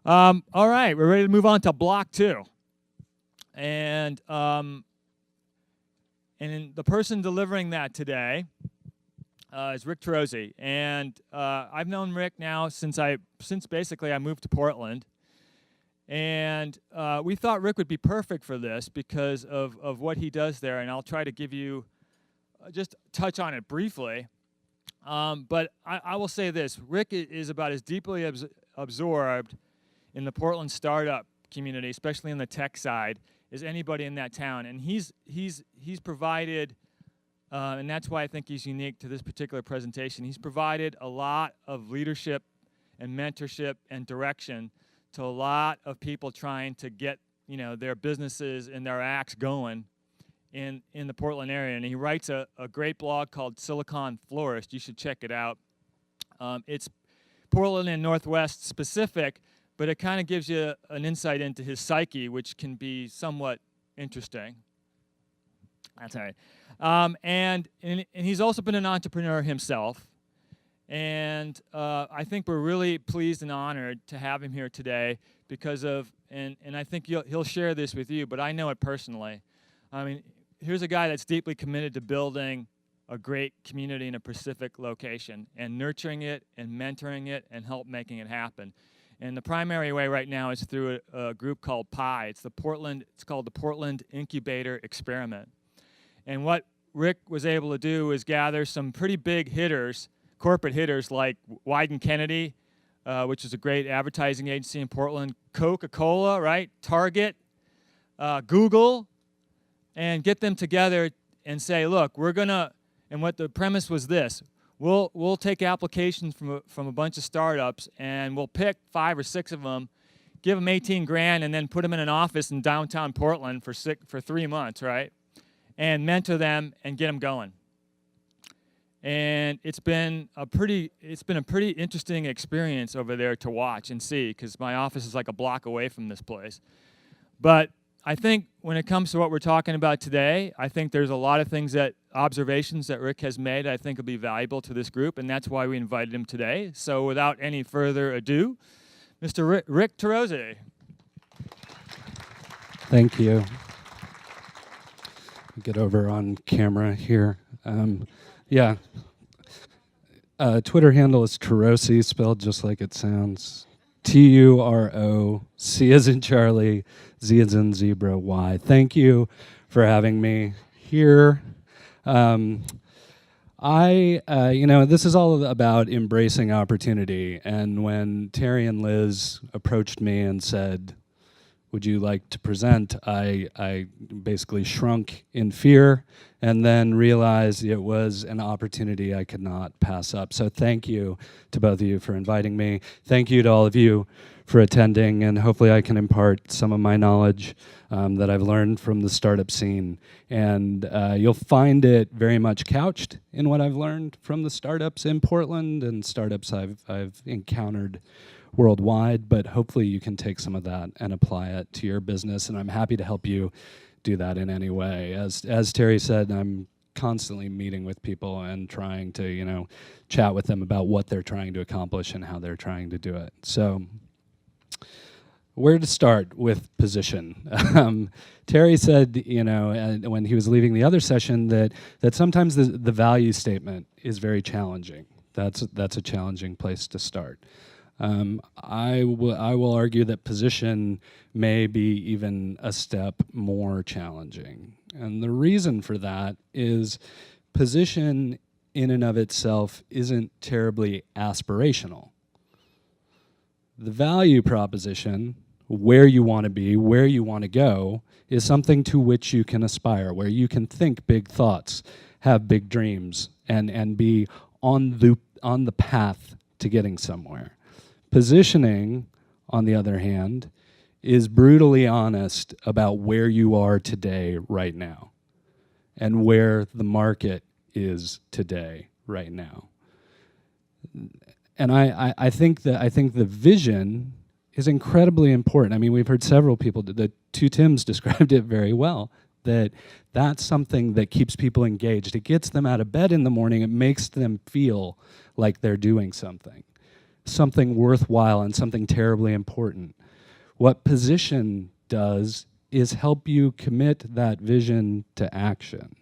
All right, we're ready to move on to block 2. And the person delivering that today is Rick Turoczy. And I've known Rick now since basically I moved to Portland. And we thought Rick would be perfect for this because of what he does there. And I'll try to give you, just touch on it briefly. But I will say this, Rick is about as deeply absorbed in the Portland startup community, especially in the tech side, as anybody in that town. And he's provided, and that's why I think he's unique to this particular presentation, he's provided a lot of leadership and mentorship and direction to a lot of people trying to get, their businesses and their acts going in the Portland area. And he writes a great blog called Silicon Florist. You should check it out. It's Portland and Northwest specific, but it kind of gives you an insight into his psyche, which can be somewhat interesting. That's all right. And he's also been an entrepreneur himself. And I think we're really pleased and honored to have him here today because of, and I think he'll share this with you, but I know it personally. I mean, here's a guy that's deeply committed to building a great community in a specific location and nurturing it and mentoring it and help making it happen. And the primary way right now is through a group called PI. It's called the Portland Incubator Experiment. And what Rick was able to do is gather some pretty big hitters, corporate hitters like Wyden Kennedy, which is a great advertising agency in Portland, Coca-Cola, right? Target, Google, and get them together and say, look, we're gonna, and what the premise was this, we'll take applications from a bunch of startups and we'll pick 5 or 6 of them, give them 18 grand, and then put them in an office in downtown Portland for 3 months, right? And mentor them and get them going. And it's been a pretty interesting experience over there to watch and see, because my office is like a block away from this place. But I think when it comes to what we're talking about today, I think there's a lot of observations that Rick has made I think will be valuable to this group, and that's why we invited him today. So without any further ado, Mr. Rick Turoczy. Thank you. Get over on camera here. Yeah. Twitter handle is Turoczy, spelled just like it sounds. Turoc as in Charlie, Z as in zebra, Y. Thank you for having me here. This is all about embracing opportunity. And when Terry and Liz approached me and said, would you like to present, I basically shrunk in fear and then realized it was an opportunity I could not pass up. So thank you to both of you for inviting me. Thank you to all of you for attending, and hopefully I can impart some of my knowledge that I've learned from the startup scene. And you'll find it very much couched in what I've learned from the startups in Portland and startups I've encountered worldwide, but hopefully you can take some of that and apply it to your business, and I'm happy to help you do that in any way. As Terry said, I'm constantly meeting with people and trying to, chat with them about what they're trying to accomplish and how they're trying to do it. So, where to start with position? Terry said, when he was leaving the other session, that sometimes the value statement is very challenging. That's a challenging place to start. I will argue that position may be even a step more challenging. And the reason for that is position in and of itself isn't terribly aspirational. The value proposition, where you want to be, where you want to go, is something to which you can aspire, where you can think big thoughts, have big dreams, and be on the path to getting somewhere. Positioning, on the other hand, is brutally honest about where you are today, right now, and where the market is today, right now. And I think the vision is incredibly important. I mean, we've heard several people, the two Tims described it very well, that's something that keeps people engaged. It gets them out of bed in the morning. It makes them feel like they're doing something. something worthwhile and something terribly important. What position does is help you commit that vision to action.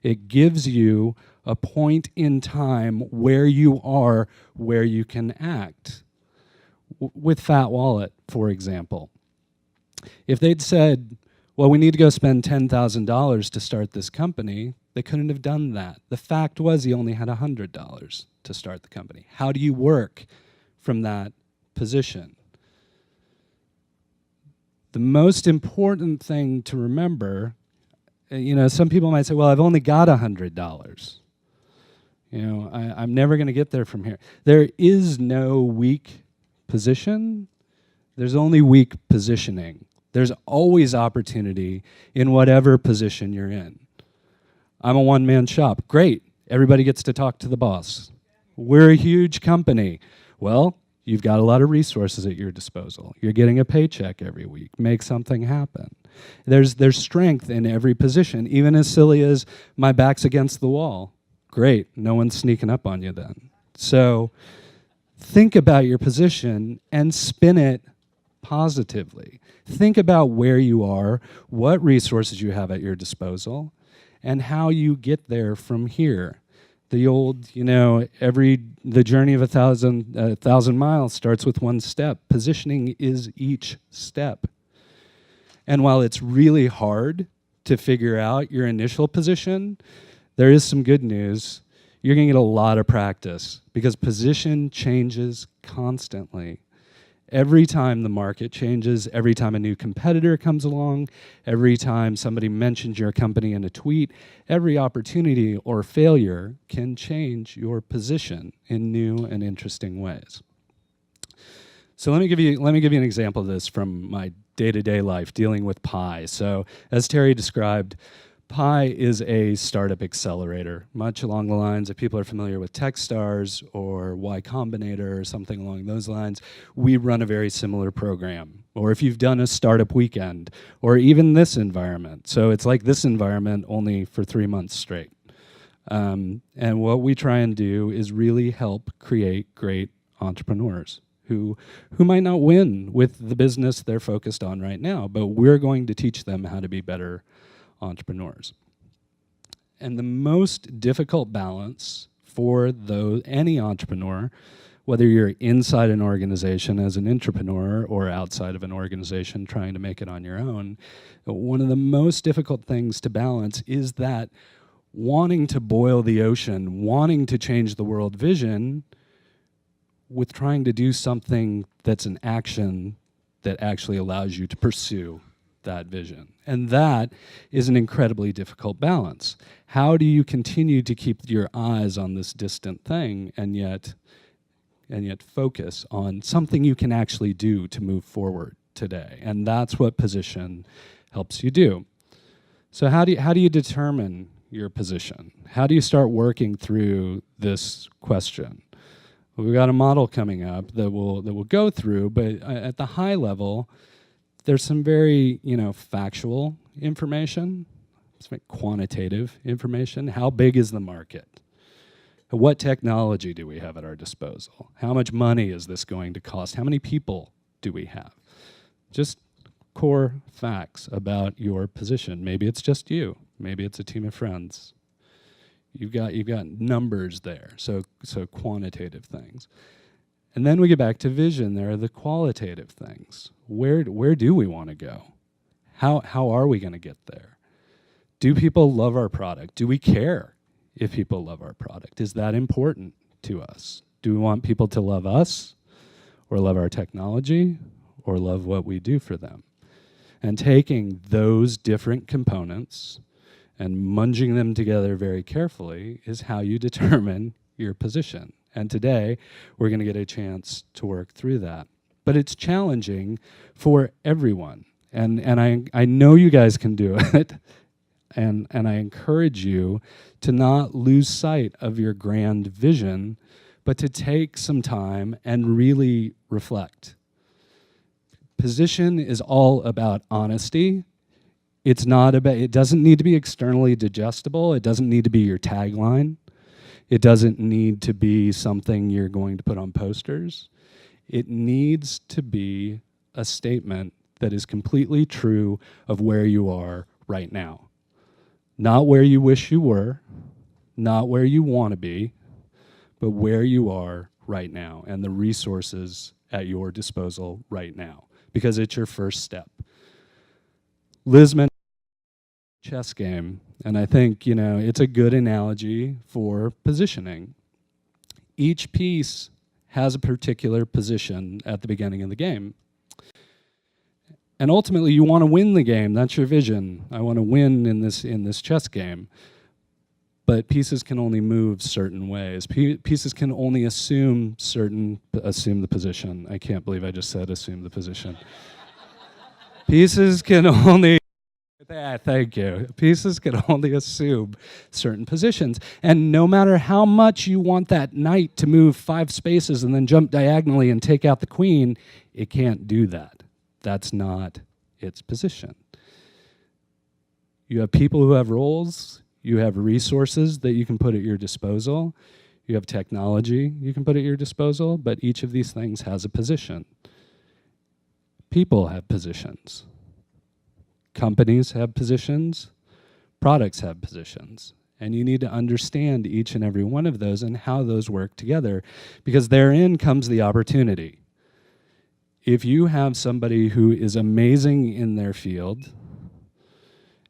It gives you a point in time where you are, where you can act. With Fat Wallet, for example. If they'd said, well, we need to go spend $10,000 to start this company, they couldn't have done that. The fact was he only had $100 to start the company. How do you work from that position? The most important thing to remember, some people might say, well, I've only got $100. I'm never going to get there from here. There is no weak position. There's only weak positioning. There's always opportunity in whatever position you're in. I'm a one-man shop. Great. Everybody gets to talk to the boss. We're a huge company. Well, you've got a lot of resources at your disposal. You're getting a paycheck every week. Make something happen. There's strength in every position, even as silly as my back's against the wall. Great. No one's sneaking up on you then. So think about your position and spin it positively. Think about where you are, what resources you have at your disposal, and how you get there from here. The old, the journey of a thousand miles starts with one step. Positioning is each step. And while it's really hard to figure out your initial position, there is some good news. You're going to get a lot of practice because position changes constantly. Every time the market changes, every time a new competitor comes along, every time somebody mentions your company in a tweet, every opportunity or failure can change your position in new and interesting ways. So let me give you an example of this from my day-to-day life dealing with Pi. So as Terry described, Pi is a startup accelerator, much along the lines, if people are familiar with Techstars or Y Combinator or something along those lines, we run a very similar program. Or if you've done a startup weekend, or even this environment. So it's like this environment only for 3 months straight. And what we try and do is really help create great entrepreneurs who might not win with the business they're focused on right now, but we're going to teach them how to be better entrepreneurs. And the most difficult balance for any entrepreneur, whether you're inside an organization as an entrepreneur or outside of an organization trying to make it on your own, one of the most difficult things to balance is that wanting to boil the ocean, wanting to change the world vision with trying to do something that's an action that actually allows you to pursue that vision. And that is an incredibly difficult balance. How do you continue to keep your eyes on this distant thing and yet focus on something you can actually do to move forward today? And that's what position helps you do. So how do you determine your position? How do you start working through this question? Well, we've got a model coming up that we'll go through, but at the high level, there's some very, factual information, some quantitative information. How big is the market? What technology do we have at our disposal? How much money is this going to cost? How many people do we have? Just core facts about your position. Maybe it's just you. Maybe it's a team of friends. You've got numbers there, so quantitative things. And then we get back to vision. There are the qualitative things. Where do we want to go? How are we going to get there? Do people love our product? Do we care if people love our product? Is that important to us? Do we want people to love us or love our technology or love what we do for them? And taking those different components and munging them together very carefully is how you determine your position. And today, we're going to get a chance to work through that. But it's challenging for everyone. And I know you guys can do it. And I encourage you to not lose sight of your grand vision, but to take some time and really reflect. Position is all about honesty. It doesn't need to be externally digestible. It doesn't need to be your tagline. It doesn't need to be something you're going to put on posters. It needs to be a statement that is completely true of where you are right now. Not where you wish you were, not where you want to be, but where you are right now and the resources at your disposal right now, because it's your first step. Liz mentioned a chess game, and I think, it's a good analogy for positioning. Each piece has a particular position at the beginning of the game. And ultimately, you want to win the game. That's your vision. I want to win in this chess game. But pieces can only move certain ways. Pieces can only assume the position. I can't believe I just said assume the position. Pieces can only, thank you. Pieces can only assume certain positions. And no matter how much you want that knight to move 5 spaces and then jump diagonally and take out the queen, it can't do that. That's not its position. You have people who have roles. You have resources that you can put at your disposal. You have technology you can put at your disposal, but each of these things has a position. People have positions. Companies have positions. Products have positions. And you need to understand each and every one of those and how those work together, because therein comes the opportunity. If you have somebody who is amazing in their field,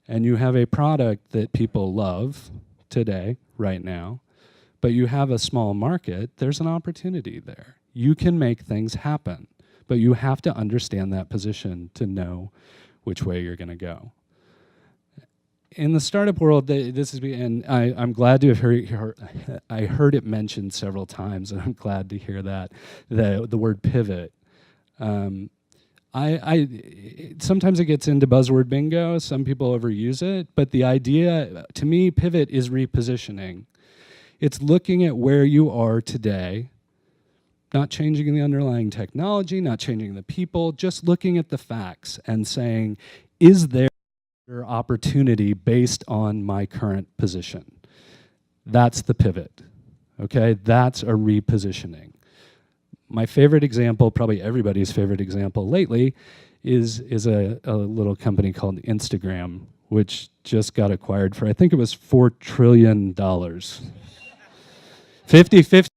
and you have a product that people love today, right now, but you have a small market, there's an opportunity there. You can make things happen, but you have to understand that position to know which way you're going to go. In the startup world, and I'm glad to have heard it mentioned several times, and I'm glad to hear that, the word pivot. Sometimes it gets into buzzword bingo. Some people overuse it, but the idea, to me, pivot is repositioning. It's looking at where you are today, not changing the underlying technology, not changing the people, just looking at the facts and saying, is there opportunity based on my current position? That's the pivot, okay? That's a repositioning. My favorite example, probably everybody's favorite example lately, is a little company called Instagram, which just got acquired for, I think it was $4 trillion. 50-50.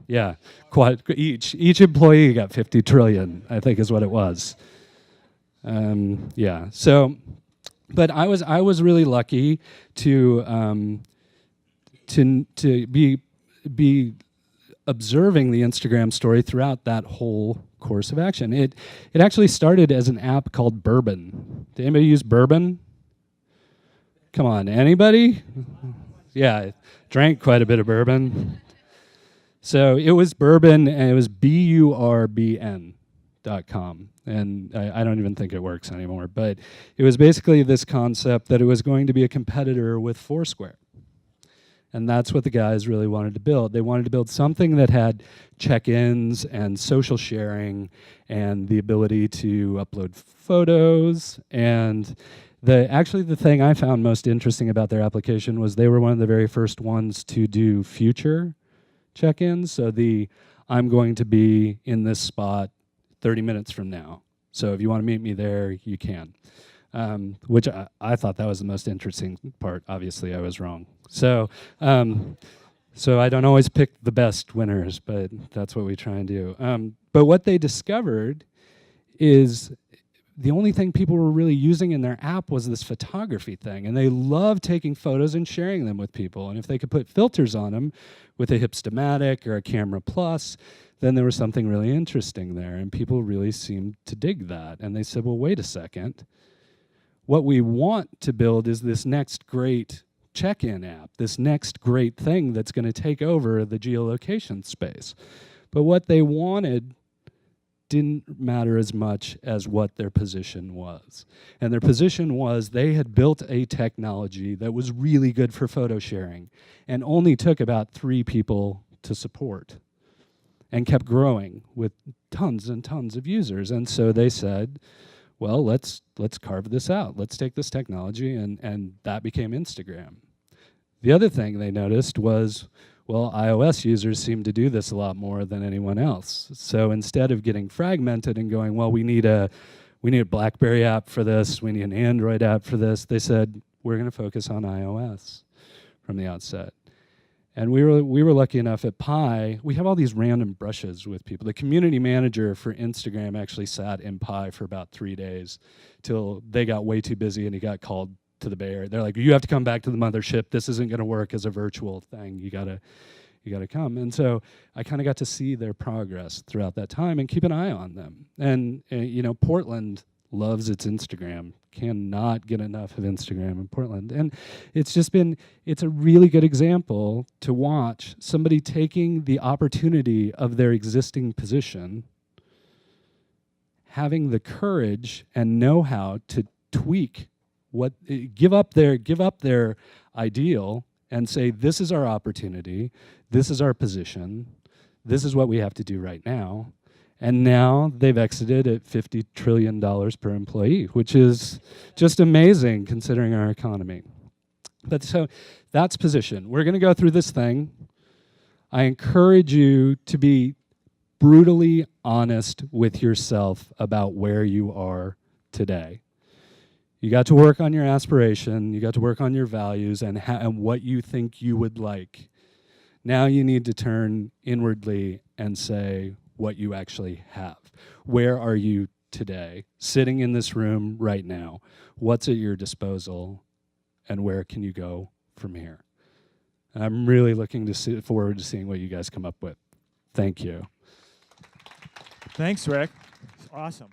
Yeah, each employee got 50 trillion, I think is what it was. Yeah, so, but I was really lucky to be observing the Instagram story throughout that whole course of action. It actually started as an app called Bourbon. Did anybody use Bourbon? Come on, anybody? Yeah, drank quite a bit of bourbon. So it was Bourbon, and it was BURBN.com. And I don't even think it works anymore. But it was basically this concept that it was going to be a competitor with Foursquare. And that's what the guys really wanted to build. They wanted to build something that had check-ins and social sharing and the ability to upload photos. And actually the thing I found most interesting about their application was they were one of the very first ones to do future check-ins. So I'm going to be in this spot 30 minutes from now. So if you want to meet me there, you can. Which I thought that was the most interesting part. Obviously, I was wrong. So I don't always pick the best winners, but that's what we try and do. But what they discovered is the only thing people were really using in their app was this photography thing, and they love taking photos and sharing them with people. And if they could put filters on them with a Hipstamatic or a Camera Plus, then there was something really interesting there, and people really seemed to dig that. And they said, well, wait a second. What we want to build is this next great check-in app, this next great thing that's going to take over the geolocation space. But what they wanted didn't matter as much as what their position was. And their position was they had built a technology that was really good for photo sharing and only took about 3 people to support and kept growing with tons and tons of users. And so they said, well, let's carve this out. Let's take this technology, and that became Instagram. The other thing they noticed was Well, iOS users seem to do this a lot more than anyone else. So instead of getting fragmented and going, well, we need a BlackBerry app for this, we need an Android app for this, they said, we're going to focus on iOS from the outset. And we were lucky enough at Pi, we have all these random brushes with people. The community manager for Instagram actually sat in Pi for about 3 days till they got way too busy and he got called to the Bay Area. They're like, you have to come back to the mothership. This isn't going to work as a virtual thing. You gotta come. And so I kind of got to see their progress throughout that time and keep an eye on them. And you know, Portland loves its Instagram, cannot get enough of Instagram in Portland. And it's a really good example to watch somebody taking the opportunity of their existing position, having the courage and know-how to tweak give up their ideal and say, this is our opportunity, this is our position, this is what we have to do right now. And now they've exited at $50 trillion per employee, which is just amazing considering our economy. But so that's position. We're going to go through this thing. I encourage you to be brutally honest with yourself about where you are today. You got to work on your aspiration, you got to work on your values and what you think you would like. Now you need to turn inwardly and say what you actually have. Where are you today? Sitting in this room right now. What's at your disposal and where can you go from here? And I'm really looking forward to seeing what you guys come up with. Thank you. Thanks, Rick. It's awesome.